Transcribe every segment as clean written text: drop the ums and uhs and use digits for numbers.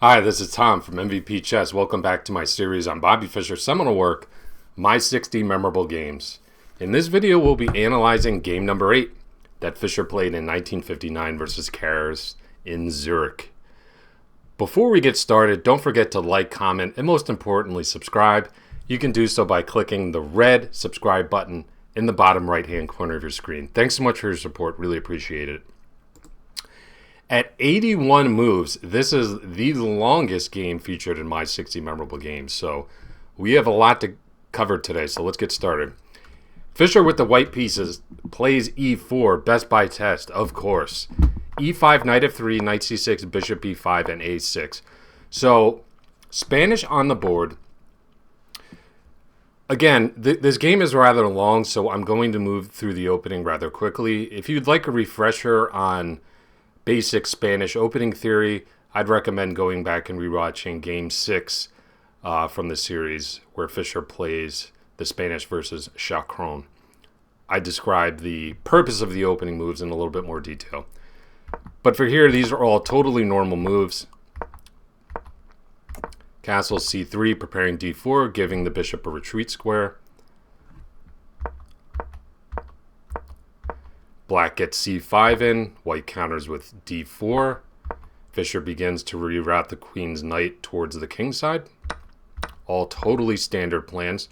Hi, this is Tom from MVP Chess. Welcome back to my series on Bobby Fischer's seminal work, My 60 Memorable Games. In this video, we'll be analyzing game number 8 that Fischer played in 1959 versus Keres in Zurich. Before we get started, don't forget to like, comment, and most importantly, subscribe. You can do so by clicking the red subscribe button in the bottom right-hand corner of your screen. Thanks so much for your support. Really appreciate it. At 81 moves, this is the longest game featured in my 60 memorable games. So we have a lot to cover today, so let's get started. Fischer with the white pieces plays e4, best by test, of course. e5, knight f3, knight c6, bishop e5, and a6. So Spanish on the board. Again, this game is rather long, so I'm going to move through the opening rather quickly. If you'd like a refresher on basic Spanish opening theory, I'd recommend going back and rewatching Game 6 from the series where Fischer plays the Spanish versus Chacron. I describe the purpose of the opening moves in a little bit more detail. But for here, these are all totally normal moves. Castle c3, preparing d4, giving the bishop a retreat square. Black gets c5 in, white counters with d4. Fischer begins to reroute the queen's knight towards the king side. All totally standard plans.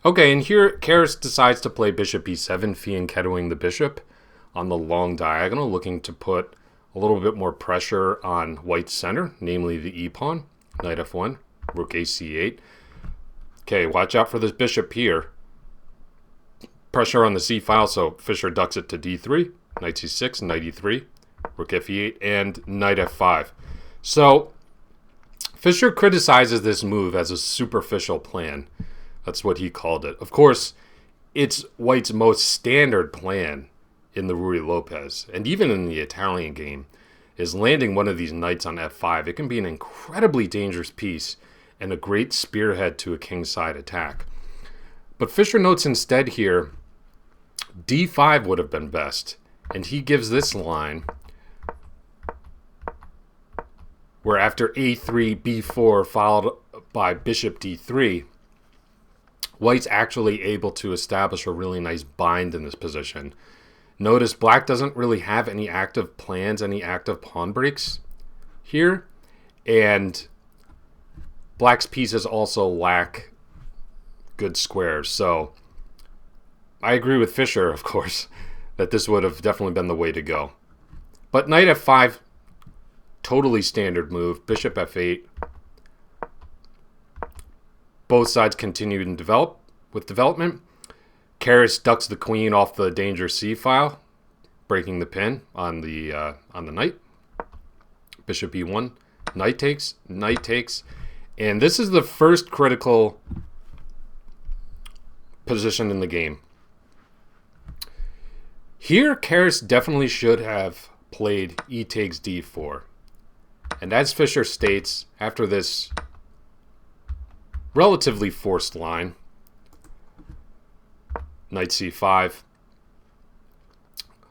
Okay, and here Keres decides to play bishop e7, fianchettoing the bishop on the long diagonal, looking to put a little bit more pressure on white's center, namely the e-pawn. Knight f1, rook a c8. Okay, watch out for this bishop here. Pressure on the c file, so Fischer ducks it to d3, knight c6, knight e3, rook f8, and knight f5. So Fischer criticizes this move as a superficial plan. That's what he called it. Of course, it's white's most standard plan in the Ruy Lopez, and even in the Italian game, is landing one of these knights on f5. It can be an incredibly dangerous piece and a great spearhead to a kingside attack. But Fischer notes instead here, d5 would have been best. And he gives this line where after a3, b4, followed by bishop d3, white's actually able to establish a really nice bind in this position. Notice black doesn't really have any active plans, any active pawn breaks here. And black's pieces also lack good squares. So I agree with Fischer, of course, that this would have definitely been the way to go. But knight f5, totally standard move. Bishop f8. Both sides continue to development. Keres ducks the queen off the danger c file, breaking the pin on the knight. Bishop e1, knight takes, and this is the first critical position in the game. Here, Keres definitely should have played e takes d4. And as Fischer states, after this relatively forced line, knight c5,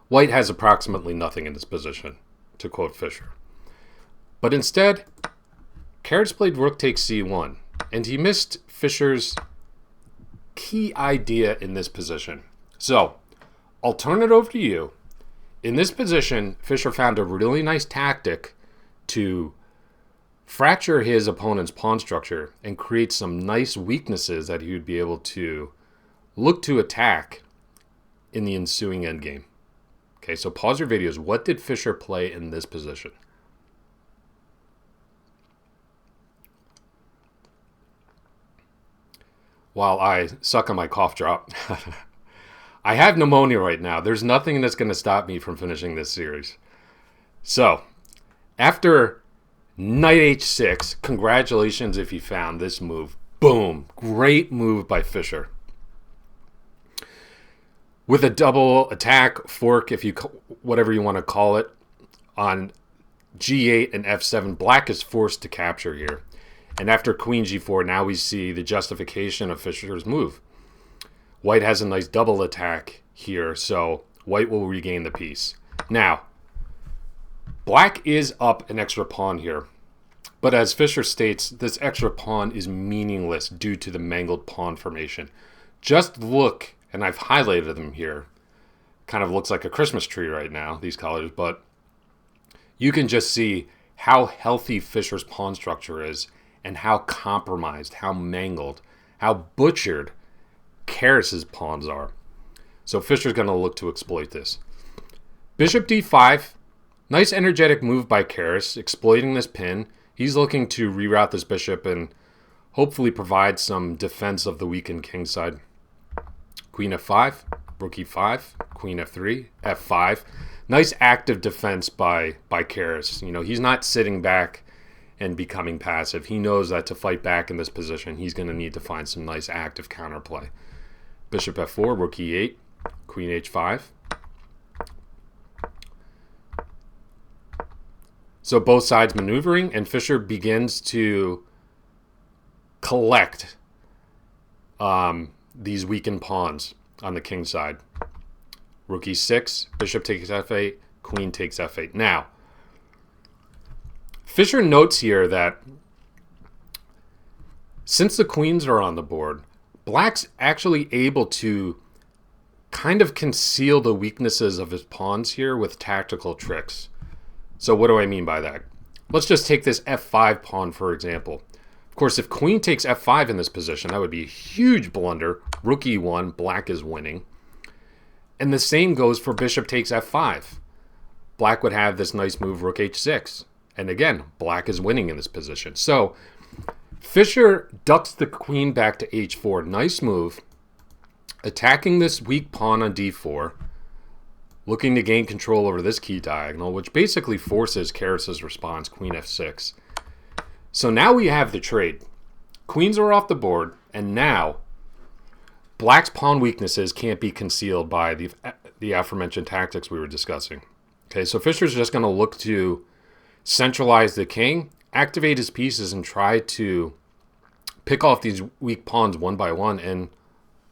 white has approximately nothing in this position, to quote Fischer. But instead, Keres played rook takes c1, and he missed Fischer's key idea in this position. So, I'll turn it over to you. In this position, Fischer found a really nice tactic to fracture his opponent's pawn structure and create some nice weaknesses that he would be able to look to attack in the ensuing endgame. Okay, so pause your videos. What did Fischer play in this position? While I suck on my cough drop. I have pneumonia right now. There's nothing that's going to stop me from finishing this series. So, after knight h6, congratulations if you found this move. Boom. Great move by Fischer. With a double attack, fork, if you whatever you want to call it, on g8 and f7, black is forced to capture here. And after queen g4, now we see the justification of Fischer's move. White has a nice double attack here, so white will regain the piece. Now, black is up an extra pawn here. But as Fischer states, this extra pawn is meaningless due to the mangled pawn formation. Just look, and I've highlighted them here. Kind of looks like a Christmas tree right now, these colors, but you can just see how healthy Fischer's pawn structure is and how compromised, how mangled, how butchered Keres's pawns are. So Fischer's going to look to exploit this. Bishop d5. Nice energetic move by Keres, exploiting this pin. He's looking to reroute this bishop and hopefully provide some defense of the weakened king side. Queen f5, rook e5, queen f3, f5. Nice active defense by Keres. You know, he's not sitting back and becoming passive. He knows that to fight back in this position, he's going to need to find some nice active counterplay. Bishop f4, rook e8, queen h5. So both sides maneuvering, and Fischer begins to collect these weakened pawns on the king side. Rook e6, bishop takes f8, queen takes f8. Now, Fischer notes here that since the queens are on the board, Black's actually able to kind of conceal the weaknesses of his pawns here with tactical tricks. So what do I mean by that? Let's just take this f5 pawn, for example. Of course, if queen takes f5 in this position, that would be a huge blunder. Rook e1, Black is winning. And the same goes for bishop takes f5. Black would have this nice move, rook h6. And again, Black is winning in this position. So Fischer ducks the queen back to h4. Nice move. Attacking this weak pawn on d4. Looking to gain control over this key diagonal, which basically forces Keres's response, queen f6. So now we have the trade. Queens are off the board, and now Black's pawn weaknesses can't be concealed by the aforementioned tactics we were discussing. Okay, so Fischer's just going to look to centralize the king, activate his pieces, and try to pick off these weak pawns one by one and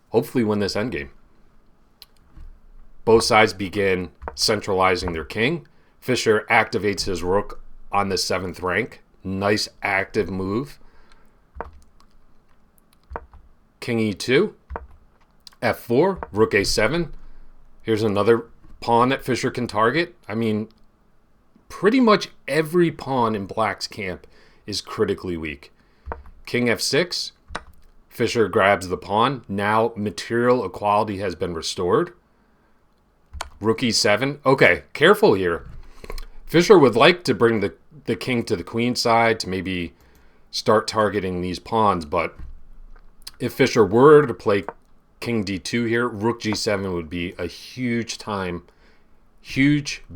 hopefully win this endgame. Both sides begin centralizing their king. Fischer activates his rook on the 7th rank. Nice active move. King e2. f4. Rook a7. Here's another pawn that Fischer can target. I mean, pretty much every pawn in Black's camp is critically weak. King f6. Fischer grabs the pawn. Now material equality has been restored. Rook e7. Okay, careful here. Fischer would like to bring the king to the queen side to maybe start targeting these pawns, but if Fischer were to play king d2 here, rook g7 would be a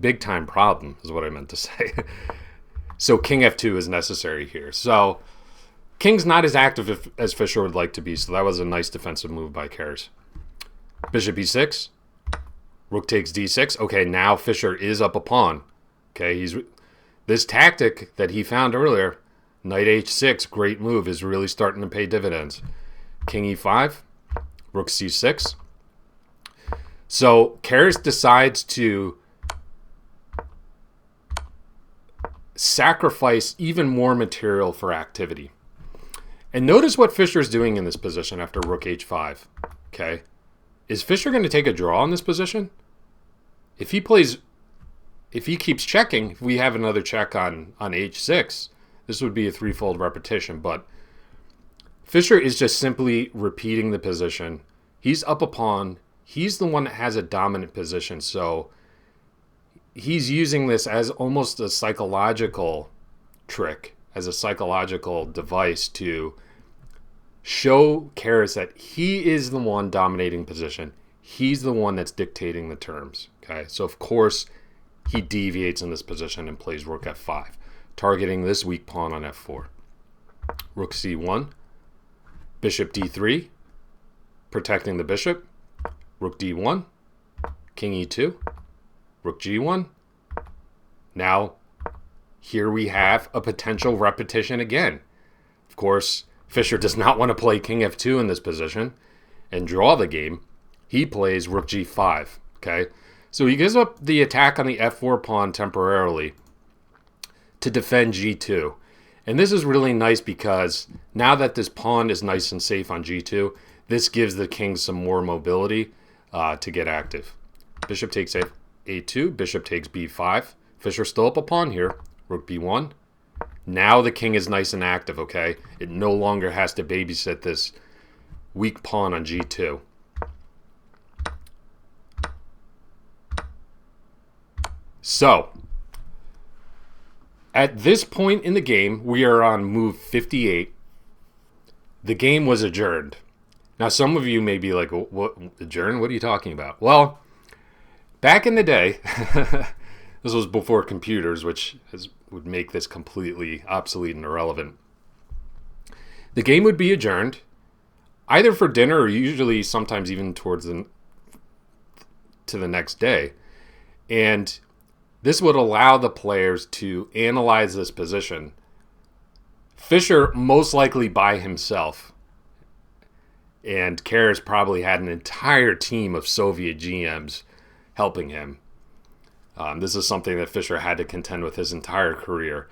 big time problem is what I meant to say. So king f2 is necessary here. So king's not as active as Fischer would like to be, so that was a nice defensive move by Keres. Bishop e6. Rook takes d6. Okay, now Fischer is up a pawn. Okay, this tactic that he found earlier, knight h6, great move, is really starting to pay dividends. King e5, rook c6. So Keres decides to sacrifice even more material for activity. And notice what Fischer is doing in this position after rook h5. Okay. Is Fischer going to take a draw in this position? If he keeps checking, if we have another check on h6, this would be a threefold repetition. But Fischer is just simply repeating the position. He's up a pawn. He's the one that has a dominant position. So he's using this as almost a psychological trick, as a psychological device to show Keres that he is the one dominating position. He's the one that's dictating the terms. Okay, so of course he deviates in this position and plays rook f5, targeting this weak pawn on f4. Rook c1, bishop d3, protecting the bishop. Rook d1, king e2, rook g1. Now here we have a potential repetition again. Of course, Fischer does not want to play king f2 in this position and draw the game. He plays rook g5. Okay, so he gives up the attack on the f4 pawn temporarily to defend g2. And this is really nice because now that this pawn is nice and safe on g2, this gives the king some more mobility to get active. Bishop takes a2, bishop takes b5. Fischer still up a pawn here. Rook b1. Now the king is nice and active, okay? It no longer has to babysit this weak pawn on g2. So, at this point in the game, we are on move 58. The game was adjourned. Now, some of you may be like, what adjourned? What are you talking about? Well, back in the day, this was before computers, which would make this completely obsolete and irrelevant. The game would be adjourned, either for dinner or usually sometimes even towards to the next day. And this would allow the players to analyze this position. Fischer most likely by himself. And Keres probably had an entire team of Soviet GMs helping him. This is something that Fischer had to contend with his entire career,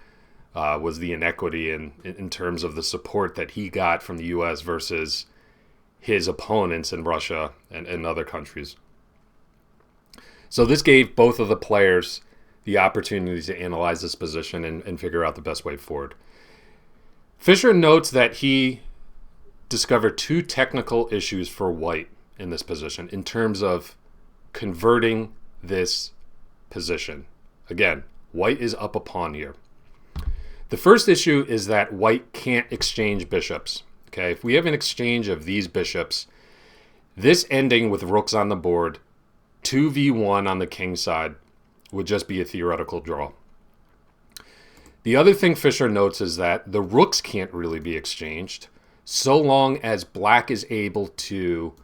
was the inequity in terms of the support that he got from the U.S. versus his opponents in Russia and other countries. So this gave both of the players the opportunity to analyze this position and figure out the best way forward. Fischer notes that he discovered two technical issues for white in this position in terms of converting this position. Again, white is up a pawn here. The first issue is that white can't exchange bishops. Okay, if we have an exchange of these bishops, this ending with rooks on the board, 2v1 on the king side, would just be a theoretical draw. The other thing Fischer notes is that the rooks can't really be exchanged so long as black is able to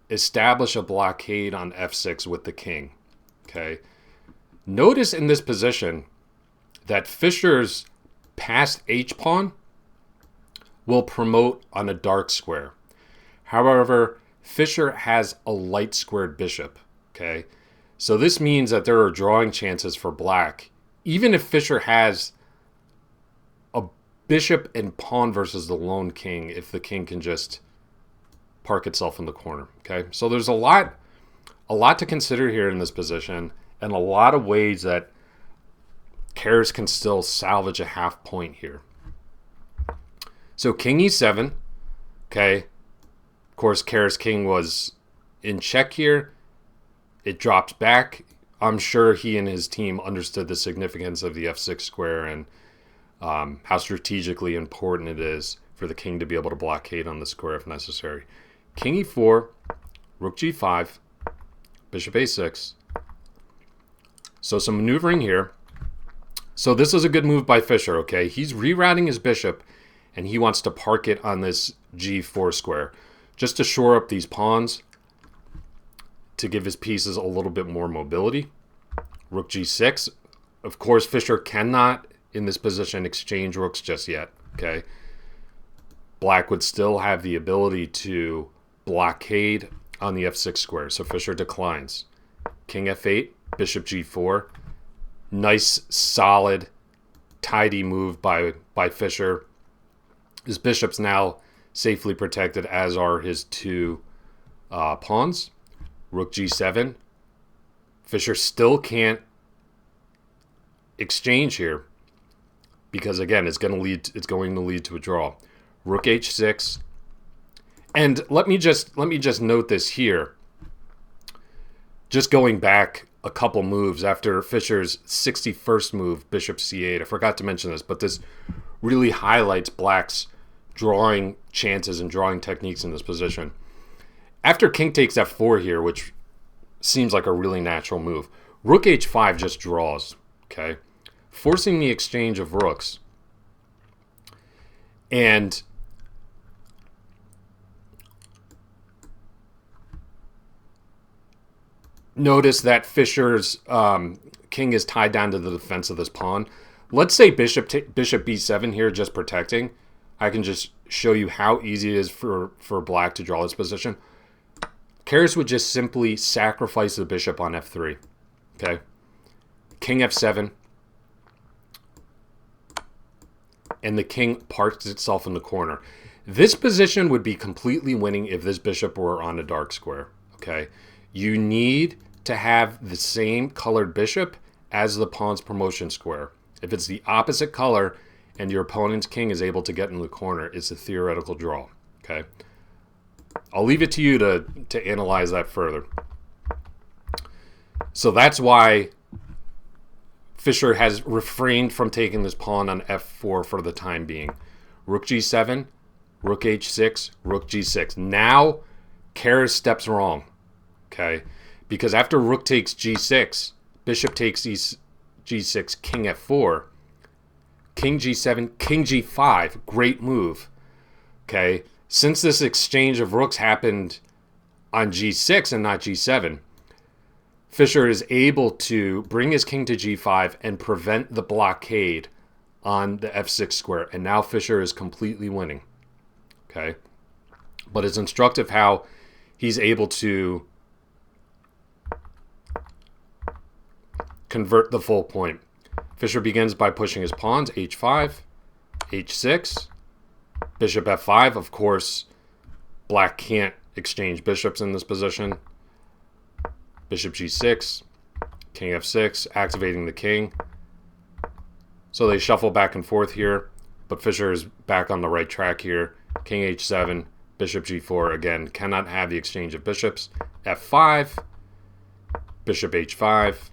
establish a blockade on f6 with the king. Okay. Notice in this position that Fischer's passed h-pawn will promote on a dark square. However, Fischer has a light squared bishop. Okay. So this means that there are drawing chances for black, even if Fischer has a bishop and pawn versus the lone king, if the king can just park itself in the corner. Okay, so there's a lot to consider here in this position, and a lot of ways that Keres can still salvage a half point here. So king e7. Okay, of course Keres king was in check here. It drops back. I'm sure he and his team understood the significance of the f6 square and how strategically important it is for the king to be able to blockade on the square if necessary. King e4, rook g5, bishop a6. So some maneuvering here. So this is a good move by Fischer, okay? He's rerouting his bishop, and he wants to park it on this g4 square just to shore up these pawns, to give his pieces a little bit more mobility. Rook g6. Of course, Fischer cannot, in this position, exchange rooks just yet. Okay. Black would still have the ability to blockade on the f6 square, so Fischer declines. King f8, bishop g4. Nice, solid, tidy move by Fischer. His bishop's now safely protected, as are his two pawns. Rook g7. Fischer still can't exchange here because, again, it's going to lead to a draw. Rook h6. And let me just note this here. Just going back a couple moves after Fischer's 61st move, bishop c8. I forgot to mention this, but this really highlights Black's drawing chances and drawing techniques in this position. After king takes f4 here, which seems like a really natural move, rook h5 just draws, okay? Forcing the exchange of rooks. And notice that Fischer's king is tied down to the defense of this pawn. Let's say bishop b7 here, just protecting. I can just show you how easy it is for Black to draw this position. Keres would just simply sacrifice the bishop on f3. Okay. King f7. and the king parks itself in the corner. This position would be completely winning if this bishop were on a dark square, okay? You need to have the same colored bishop as the pawn's promotion square. If it's the opposite color and your opponent's king is able to get in the corner, it's a theoretical draw, okay? I'll leave it to you to analyze that further. So that's why Fischer has refrained from taking this pawn on f4 for the time being. Rook g7, rook h6, rook g6. Now, Keres steps wrong, okay? Because after rook takes g6, bishop takes g6, king f4, king g7, king g5, great move, okay? Since this exchange of rooks happened on g6 and not g7, Fischer is able to bring his king to g5 and prevent the blockade on the f6 square. And now Fischer is completely winning, okay? But it's instructive how he's able to convert the full point. Fischer begins by pushing his pawns, h5, h6, bishop f5. Of course, black can't exchange bishops in this position. Bishop g6, king f6, activating the king. So they shuffle back and forth here, but Fischer is back on the right track here. King h7, bishop g4, again, cannot have the exchange of bishops. f5, bishop h5,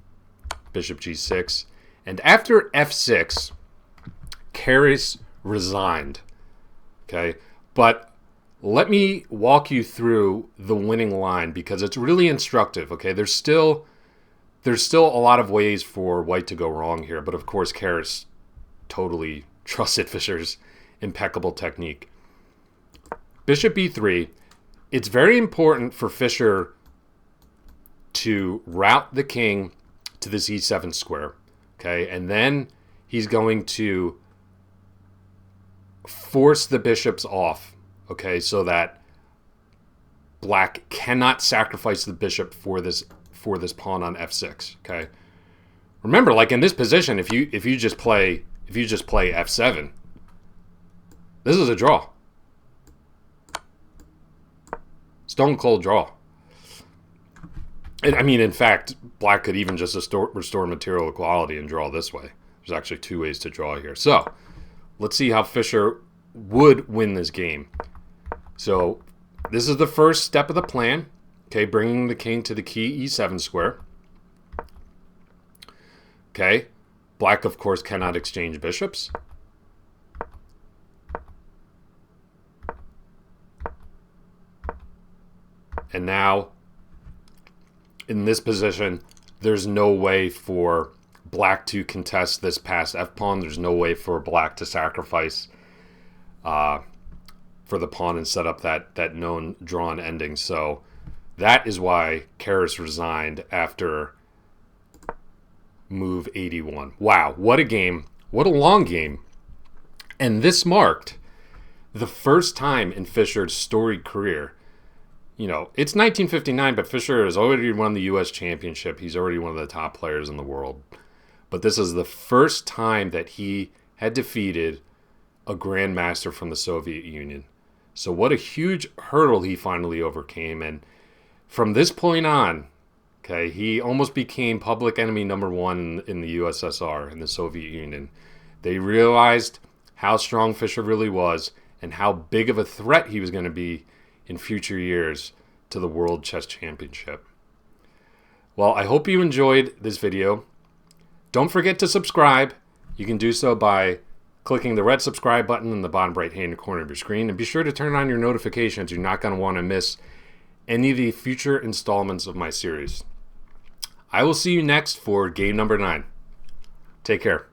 bishop g6. And after f6, Keres resigned, okay? But let me walk you through the winning line because it's really instructive, okay? There's still a lot of ways for white to go wrong here, but of course Keres totally trusted Fischer's impeccable technique. Bishop b3, it's very important for Fischer to route the king to this e7 square, okay? And then he's going to force the bishops off, okay, so that black cannot sacrifice the bishop for this pawn on f6, okay? Remember, like in this position, if you just play f7, this is a draw. Stone cold draw. And, I mean, in fact, black could even just restore material equality and draw this way. There's actually two ways to draw here. So let's see how Fischer would win this game. So this is the first step of the plan. Okay, bringing the king to the key e7 square. Okay, black, of course, cannot exchange bishops. And now, in this position, there's no way for black to contest this past f-pawn. There's no way for black to sacrifice for the pawn and set up that known drawn ending. So that is why Keres resigned after move 81. Wow, what a game. What a long game. And this marked the first time in Fischer's storied career. You know, it's 1959, but Fischer has already won the U.S. championship. He's already one of the top players in the world. But this is the first time that he had defeated a Grandmaster from the Soviet Union. So what a huge hurdle he finally overcame. And from this point on, okay, he almost became public enemy number one in the USSR, in the Soviet Union. They realized how strong Fischer really was and how big of a threat he was going to be in future years to the World Chess Championship. Well, I hope you enjoyed this video. Don't forget to subscribe. You can do so by clicking the red subscribe button in the bottom right-hand corner of your screen. And be sure to turn on your notifications. You're not going to want to miss any of the future installments of my series. I will see you next for game number 9. Take care.